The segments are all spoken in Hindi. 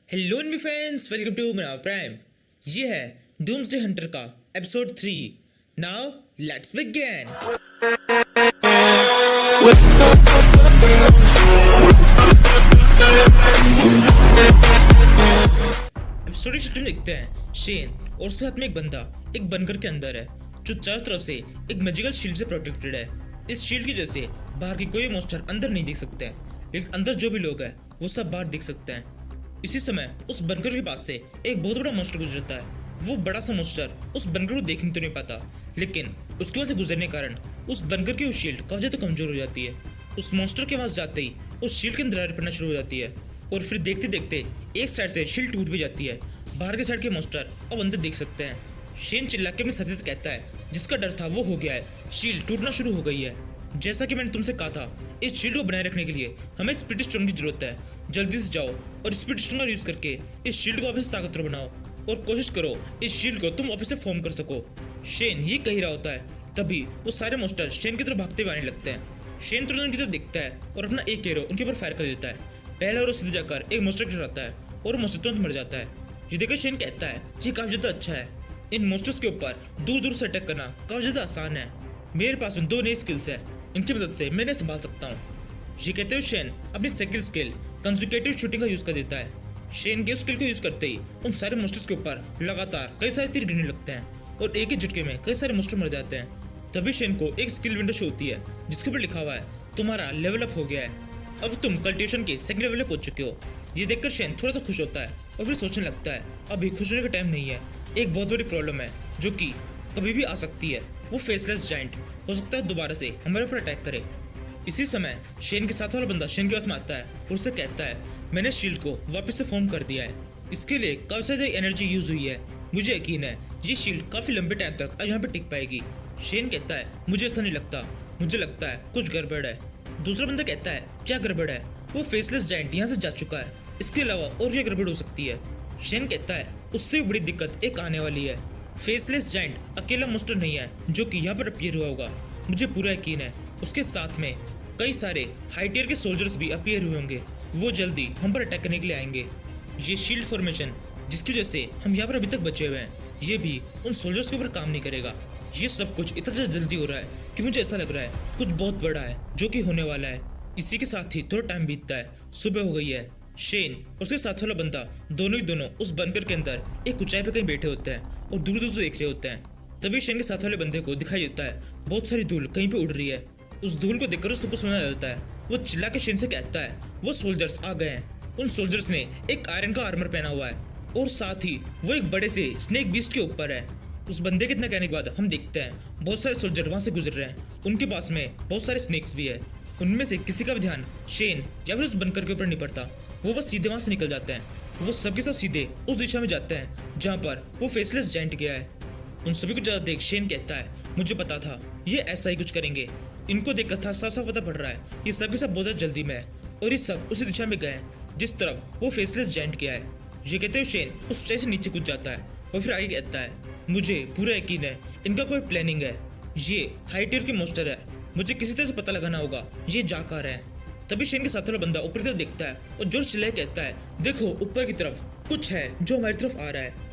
Hello my friends, welcome to Manav prime. ये है डूम्सडे हंटर का episode 3। Now let's begin. Episode की शुरुआत में देखते हैं शेन और उसके साथ में एक बंदा एक बंकर के अंदर है जो चारों तरफ से एक मैजिकल शील्ड से प्रोटेक्टेड है। इस शील्ड की वजह से बाहर की कोई मॉन्स्टर अंदर नहीं देख सकते हैं, लेकिन अंदर जो भी लोग हैं वो सब बाहर देख सकते हैं। इसी समय उस बंकर के पास से एक बहुत बड़ा मॉन्स्टर गुजरता है। वो बड़ा सा मॉन्स्टर उस बंकर को देख तो नहीं पाता, लेकिन उसके वजह से गुजरने के कारण उस बंकर की वो शील्ड काफी ज्यादा कमजोर हो जाती है। उस मॉन्स्टर के पास जाते ही उस शील्ड के अंदर दरार पड़ना शुरू हो जाती है और फिर देखते देखते एक साइड से शील्ड टूट भी जाती है। बाहर के साइड के मॉन्स्टर अब अंदर देख सकते हैं। शेन चिल्ला के अपने साथी से कहता है जिसका डर था वो हो गया है, शील्ड टूटना शुरू हो गई है। जैसा कि मैंने तुमसे कहा था, इस शील्ड को बनाए रखने के लिए हमें स्पिरिट स्टोन की जरूरत है। जल्दी से जाओ और स्पिरिट स्टोन का यूज करके इस शील्ड को वापस ताकतवर बनाओ और कोशिश करो इस शील्ड को तुम वापस से फॉर्म कर सको। शेन ये कह रहा होता है, तभी वो सारे मॉन्स्टर शेन की तरफ भागते हुए आने लगते हैं। शेन तुरंत उनकी तरफ देखता है और अपना एक एरो उनके ऊपर फायर कर देता है। पहला एरो सीधे जाकर एक मॉन्स्टर के चढ़ाता है और मॉन्स्टर तुरंत मर जाता है। ये देखकर शेन कहता है ये काफी ज्यादा अच्छा है। इन मॉन्स्टर्स के ऊपर दूर दूर से अटैक करना काफी ज्यादा आसान है। मेरे पास में 2 नई स्किल्स है, इनकी मदद से मैं इन्हें संभाल सकता हूँ। ये कहते हुए शेन अपनी सेकंड स्किल कंसेक्यूटिव शूटिंग का यूज कर देता है। शेन के स्किल को यूज करते ही उन सारे मॉन्स्टर्स के ऊपर लगातार कई सारे तीर गिरने लगते हैं और एक ही झटके में कई सारे मॉन्स्टर मर जाते हैं। तभी शेन को एक स्किल विंडो शो होती है जिसके ऊपर लिखा हुआ है तुम्हारा लेवल अप हो गया है, अब तुम कल्टिवेशन के सेकंड लेवल पे पहुंच चुके हो। ये देखकर शेन थोड़ा सा खुश होता है और फिर सोचने लगता है अभी खुश होने का टाइम नहीं है, एक बहुत बड़ी प्रॉब्लम है जो कि कभी भी आ सकती है। वो फेसलेस जायंट हो सकता है दोबारा से हमारे ऊपर अटैक करे। इसी समय शेन के साथ वाला बंदा शेन के पास में आता है और उससे कहता है मैंने शील्ड को वापस से फॉर्म कर दिया है, इसके लिए काफी ज्यादा एनर्जी यूज हुई है। मुझे यकीन है ये शील्ड काफी लंबे टाइम तक अब यहाँ पे टिक पाएगी। शेन कहता है मुझे ऐसा नहीं लगता, मुझे लगता है कुछ गड़बड़ है। दूसरा बंदा कहता है क्या गड़बड़ है? वो फेसलेस जायंट यहाँ से जा चुका है, इसके अलावा और क्या गड़बड़ हो सकती है? शेन कहता है उससे भी बड़ी दिक्कत एक आने वाली है। फेसलेस जायंट अकेला मॉन्स्टर नहीं है जो कि यहाँ पर अपीयर हुआ होगा, मुझे पूरा यकीन है उसके साथ में कई सारे हाई टियर के सोल्जर्स भी अपीयर हुए होंगे। वो जल्दी हम पर अटैक करने के लिए आएंगे। ये शील्ड फॉर्मेशन जिसकी वजह से हम यहाँ पर अभी तक बचे हुए हैं, ये भी उन सोल्जर्स के ऊपर काम नहीं करेगा। ये सब कुछ इतना ज़्यादा जल्दी हो रहा है कि मुझे ऐसा लग रहा है कुछ बहुत बड़ा है जो कि होने वाला है। इसी के साथ ही थोड़ा टाइम बीतता है, सुबह हो गई है। शेन और उसके साथ वाला बंदा दोनों ही दोनों उस बंकर के अंदर एक ऊंचाई पे कहीं बैठे होते हैं और दूर दूर देख रहे होते हैं। तभी शेन के साथ वाले बंदे को दिखाई देता है बहुत सारी धूल कहीं पे उड़ रही है। उस धूल को देखकर उसको समझ आ जाता है। वो चिल्ला के शेन से कहता है वो सोल्जर्स आ गए हैं। उन सोल्जर्स ने एक आयरन का आर्मर पहना हुआ है और साथ ही वो एक बड़े से स्नेक बीस्ट के ऊपर है। उस बंदे के इतना कहने के बाद हम देखते हैं बहुत सारे सोल्जर वहां से गुजर रहे हैं, उनके पास में बहुत सारे स्नेक्स भी है। उनमें से किसी का भी ध्यान शेन या फिर उस बंकर के ऊपर नहीं पड़ता, वो बस सीधे वहां से निकल जाते हैं। वो सबके सब सीधे उस दिशा में जाते हैं जहां पर वो फेसलेस जायंट गया है। उन सभी को ज्यादा देख शेन कहता है मुझे पता था ये ऐसा ही कुछ करेंगे, इनको देखकर था साफ साफ पता पड़ रहा है ये सबके सब बहुत जल्दी में है और ये सब उसी दिशा में गए जिस तरफ वो फेसलेस जायंट गया है। ये कहते हुए शेन उस ऊंचाई से नीचे कूद जाता है और फिर आगे कहता है मुझे पूरा यकीन है इनका कोई प्लानिंग है, ये हाई टियर के मॉन्स्टर है, मुझे किसी तरह से पता लगाना होगा ये जा कहाँ रहे हैं। तभी शेन के साथ वाला बंदा ऊपर की तरफ देखता है और जोर चिल्लाए कहता है देखो ऊपर की तरफ कुछ है जो हमारी तरफ आ रहा है।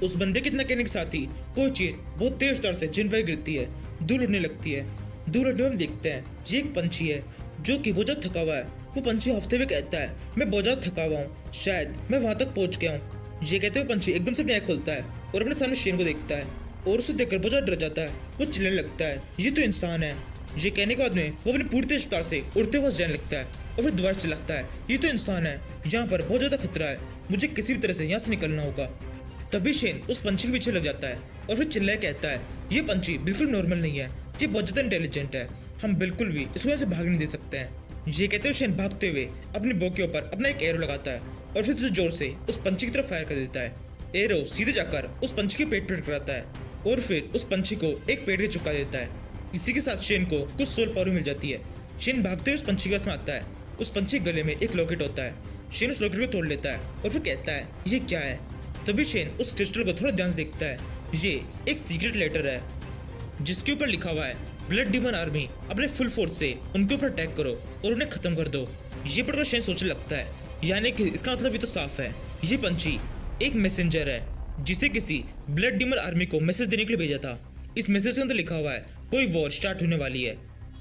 उस बंदे के इतना कहने के साथ ही कोई चीज बहुत तेज रफ्तार से जिन पर गिरती है, धूल उड़ने लगती है। दूर उड़ने में हम देखते हैं ये एक पंछी है जो कि बहुत ज्यादा थका हुआ है। वो पंछी हफ्ते में कहता है मैं बहुत ज्यादा थका हुआ हूँ, शायद मैं वहां तक पहुंच गया हूँ। ये कहते हुए पंछी एकदम से अपनी आँख खोलता है और अपने सामने शेन को देखता है और उसे देखकर बहुत ज्यादा डर जाता है। वो चिल्लाने लगता है ये तो इंसान है। ये कहने के बाद में वो अपनी पूरी तेज रफ्तार से उड़ते हुए जाने लगता है और फिर दोबारा चिल्लाता है ये तो इंसान है, यहाँ पर बहुत ज्यादा खतरा है, मुझे किसी भी तरह से यहाँ से निकलना होगा। तभी शेन उस पंछी के पीछे लग जाता है और फिर चिल्लाए कहता है ये पंछी बिल्कुल नॉर्मल नहीं है, ये बहुत ज्यादा इंटेलिजेंट है, हम बिल्कुल भी इसको यहाँ से भाग नहीं दे सकते हैं। ये कहते हुए शेन भागते हुए अपने बो के ऊपर अपना एक एरो लगाता है और फिर उसे जोर से उस पंछी की तरफ फायर कर देता है। एरो सीधे जाकर उस पंछी के पेट पर टकराता है और फिर उस पंछी को एक पेड़ के चुका देता है। इसी के साथ शेन को कुछ सोल पावर मिल जाती है। शेन भागते हुए उस पंछी के पास में आता है। उस पंछी के गले में एक लॉकेट होता है। शेन उस लॉकेट को तोड़ लेता है और फिर कहता है ये क्या है। तभी शेन उस क्रिस्टल को थोड़ा ध्यान से देखता है, ये एक सीक्रेट लेटर है जिसके ऊपर लिखा हुआ है ब्लड डीमन आर्मी अपने फुल फोर्स से उनके ऊपर अटैक करो और उन्हें खत्म कर दो। ये पढ़कर शेन सोचने लगता है यानी कि इसका मतलब ये तो साफ है, ये पंछी एक मैसेंजर है जिसे किसी ब्लड डीमर आर्मी को मैसेज देने के लिए भेजा था। इस मैसेज के अंदर लिखा हुआ है कोई वॉर स्टार्ट होने वाली है।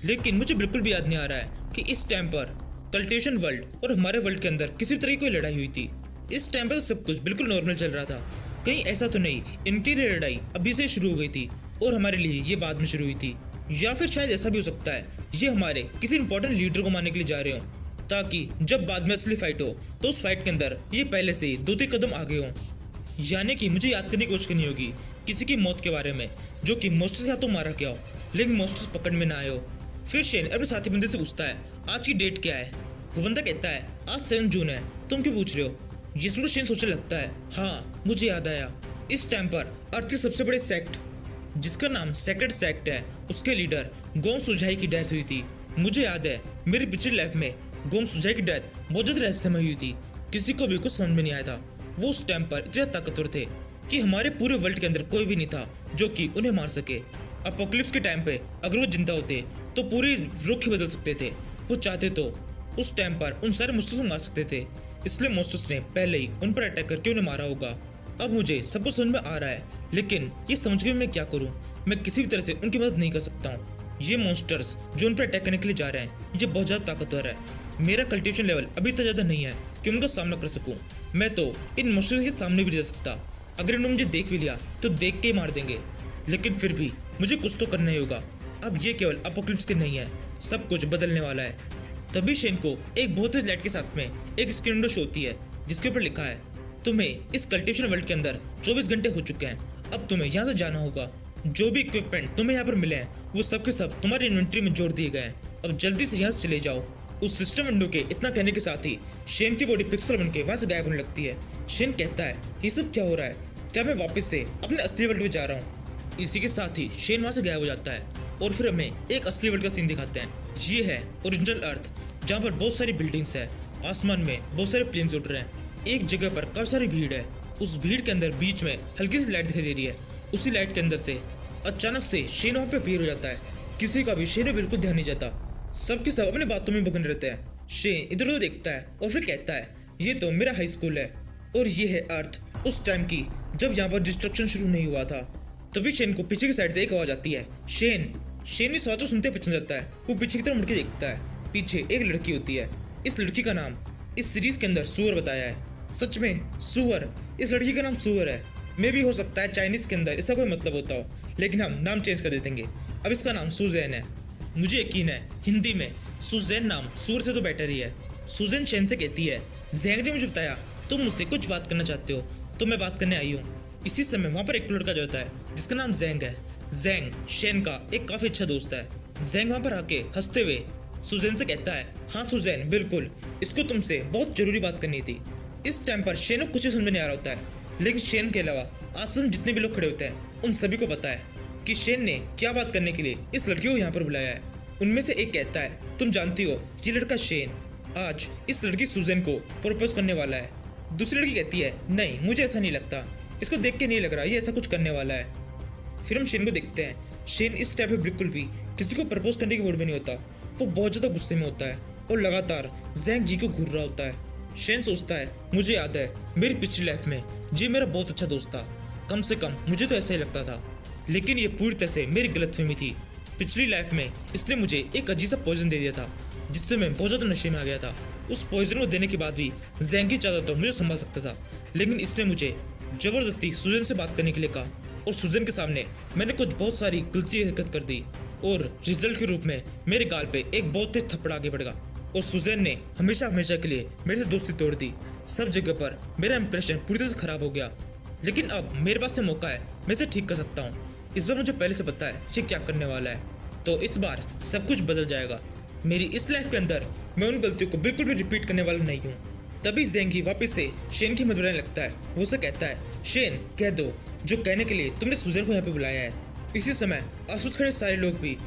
लेकिन मुझे बिल्कुल भी याद नहीं आ रहा है कि इस टाइम पर कल्टिवेशन वर्ल्ड और हमारे वर्ल्ड के अंदर किसी भी तरह की कोई लड़ाई हुई थी। इस टाइम पर तो सब कुछ बिल्कुल नॉर्मल चल रहा था। कहीं ऐसा तो नहीं इनकी ये लड़ाई अभी से शुरू हो गई थी और हमारे लिए ये बाद में शुरू हुई थी, या फिर शायद ऐसा भी हो सकता है ये हमारे किसी इंपॉर्टेंट लीडर को मारने के लिए जा रहे हो, ताकि जब बाद में असली फाइट हो तो उस फाइट के अंदर ये पहले से 2-3 कदम आगे हो। यानी कि मुझे याद करने की कोशिश करनी होगी किसी की मौत के बारे में जो कि मोस्टर्स के हाथों मारा गया हो, लेकिन मोस्टर्स पकड़ में ना आए हो। फिर शेन अपने साथी बंदे से पूछता है आज की डेट क्या है। वो बंदा कहता है आज 7 जून है। तुम क्यों पूछ रहे हो? जिसमें शेन सोचने लगता है हाँ मुझे याद आया, इस टाइम पर अर्थ के सबसे बड़े सेक्ट जिसका नाम सेक्रेड सेक्ट है उसके लीडर गोम सुझाई की डेथ हुई थी। मुझे याद है मेरी पिछली लाइफ में गोम सुझाई की डेथ बहुत ज्यादा रहस्यमय हुई थी, किसी को भी कुछ समझ में नहीं आया था। वो उस टाइम पर इतने ताकतवर थे कि हमारे पूरे वर्ल्ड के अंदर कोई भी नहीं था जो कि उन्हें मार सके। अपोकलिप्स के टाइम पे अगर वो जिंदा होते तो पूरी रुख ही बदल सकते थे। वो चाहते तो उस टाइम पर उन सारे मोस्टर्स को मार सकते थे, इसलिए मोस्टर्स ने पहले ही उन पर अटैक करके उन्हें मारा होगा। अब मुझे सब कुछ समझ में आ रहा है, लेकिन ये समझ के मैं क्या करूं? मैं किसी भी तरह से उनकी मदद नहीं कर सकता हूँ। ये मॉन्स्टर्स जो उन पर अटैक करने के लिए जा रहे हैं ये बहुत ज़्यादा ताकतवर है। मेरा कल्टिवेशन लेवल अभी तक ज़्यादा नहीं है कि उनका सामना कर सकूं। मैं तो इन मॉन्स्टर्स के सामने भी नहीं जा सकता। अगर इन्होंने मुझे देख भी लिया तो देख के ही मार देंगे, लेकिन फिर भी मुझे कुछ तो करना ही होगा। अब ये केवल अपोकलिप्स के नहीं है, सब कुछ बदलने वाला है। तभी शेन को एक बहुत तेज लाइट के साथ में एक स्क्रीन विंडो शो होती है जिसके ऊपर लिखा है तुम्हें इस कल्टिवेशन वर्ल्ड के अंदर 24 घंटे हो चुके हैं, अब तुम्हें यहाँ से जाना होगा। जो भी इक्विपमेंट तुम्हें यहाँ पर मिले हैं वो सब के सब तुम्हारी इन्वेंट्री में जोड़ दिए गए हैं। अब जल्दी से यहाँ से चले जाओ। उस सिस्टम विंडो के इतना कहने के साथ ही शेन की बॉडी पिक्सल बन के वहाँ से गायब होने लगती है। शेन कहता है ये सब क्या हो रहा है? क्या मैं वापस से अपने असली वर्ल्ड में जा रहा हूँ? इसी के साथ ही शेन वहाँ से गायब हो जाता है और फिर हमें एक असली वर्ल्ड का सीन दिखाते हैं। ये है ओरिजिनल अर्थ जहाँ पर बहुत सारी बिल्डिंग्स है, आसमान में बहुत सारे प्लेन्स उड़ रहे हैं। एक जगह पर काफी सारी भीड़ है, उस भीड़ के अंदर बीच में हल्की सी लाइट दिखाई दे रही है। उसी लाइट के अंदर से अचानक से शेन वहाँ पे अपीयर हो जाता है। किसी का भी शेन में बिल्कुल ध्यान नहीं जाता, सबके सब अपनी बातों में मगन रहते हैं। शेन इधर उधर देखता है और फिर कहता है ये तो मेरा हाई स्कूल है और ये है अर्थ उस टाइम की जब यहाँ पर डिस्ट्रक्शन शुरू नहीं हुआ था। तभी शेन को पीछे की साइड से एक आवाज आती है शेन इस आवाज को सुनते पहचान जाता है। वो पीछे की तरफ मुड़ के देखता है, पीछे एक लड़की होती है। इस लड़की का नाम इस सीरीज के अंदर सुअर बताया है। सच में सुअर, इस लड़की का नाम सुअर है। मे भी हो सकता है चाइनीज के अंदर इसका कोई मतलब होता हो, लेकिन हम नाम चेंज कर देंगे। अब इसका नाम सुजैन है। मुझे यकीन है हिंदी में सुजैन नाम सुअर से तो बेटर ही है। सुजैन शेन से कहती है जैंग ने मुझे बताया तुम मुझसे कुछ बात करना चाहते हो, तो मैं बात करने आई हूँ। इसी समय वहाँ पर एक लड़का जो होता है जिसका नाम जैंग है। जैंग शेन का एक काफी अच्छा दोस्त है। जैंग वहाँ पर आके हंसते हुए सुजैन से कहता है हाँ सुजैन बिल्कुल, इसको तुमसे बहुत जरूरी बात करनी थी। इस टाइम पर शेन को कुछ समझ में नहीं आ रहा होता है, लेकिन शेन के अलावा आसपास जितने भी लोग खड़े होते हैं उन सभी को पता है कि शेन ने क्या बात करने के लिए इस लड़की को यहाँ पर बुलाया है। उनमें से एक कहता है तुम जानती हो ये लड़का शेन आज इस लड़की सुजैन को प्रपोज करने वाला है। दूसरी लड़की कहती है नहीं मुझे ऐसा नहीं लगता, इसको देख के नहीं लग रहा ये ऐसा कुछ करने वाला है। फिर हम शेन को देखते हैं, शेन इस टाइप में बिल्कुल भी किसी को प्रपोज करने की मूड में नहीं होता। वो बहुत ज़्यादा गुस्से में होता है और लगातार जैंग जी को घूर रहा होता है। शेन सोचता है मुझे याद है मेरी पिछली लाइफ में ये मेरा बहुत अच्छा दोस्त था, कम से कम मुझे तो ऐसा ही लगता था, लेकिन ये पूरी तरह से मेरी गलतफहमी थी। पिछली लाइफ में इसने मुझे एक अजीब सा पॉइजन दे दिया था जिससे मैं बहुत ज़्यादा नशे में आ गया था। उस पॉइजन को देने के बाद भी जैंग ही चाहता तो मुझे संभाल सकता था, लेकिन इसने मुझे जबरदस्ती सुजैन से बात करने के लिए कहा और सुजैन के सामने मैंने कुछ बहुत सारी गलती हरकत कर दी और रिजल्ट के रूप में मेरे गाल पे एक बहुत तेज थप्पड़ आगे बढ़ गया और सुजैन ने हमेशा हमेशा के लिए मेरे से दोस्ती तोड़ दी। सब जगह पर मेरा इंप्रेशन पूरी तरह से खराब हो गया, लेकिन अब मेरे पास से मौका है, मैं इसे ठीक कर सकता हूँ। इस बार मुझे पहले से पता है ये क्या करने वाला है, तो इस बार सब कुछ बदल जाएगा। मेरी इस लाइफ के अंदर मैं उन गलतियों को बिल्कुल भी रिपीट करने वाला नहीं हूँ। तभी जेंगी वापस से शेन की मदद करने लगता है। वो उसे कहता है शेन कह दो जो कहने के लिए तुमने सुजैन को यहाँ पे बुलाया है। इसी समय आसपास खड़े सारे लोग भी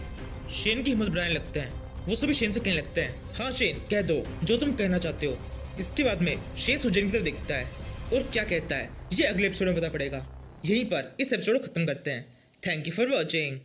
शेन की हिम्मत बढ़ाने लगते हैं। वो सभी शेन से कहने लगते हैं हाँ शेन कह दो जो तुम कहना चाहते हो। इसके बाद में शेन सुजैन की तरफ देखता है और क्या कहता है ये अगले एपिसोड में पता पड़ेगा। यहीं पर इस एपिसोड को खत्म करते हैं। Thank you for watching.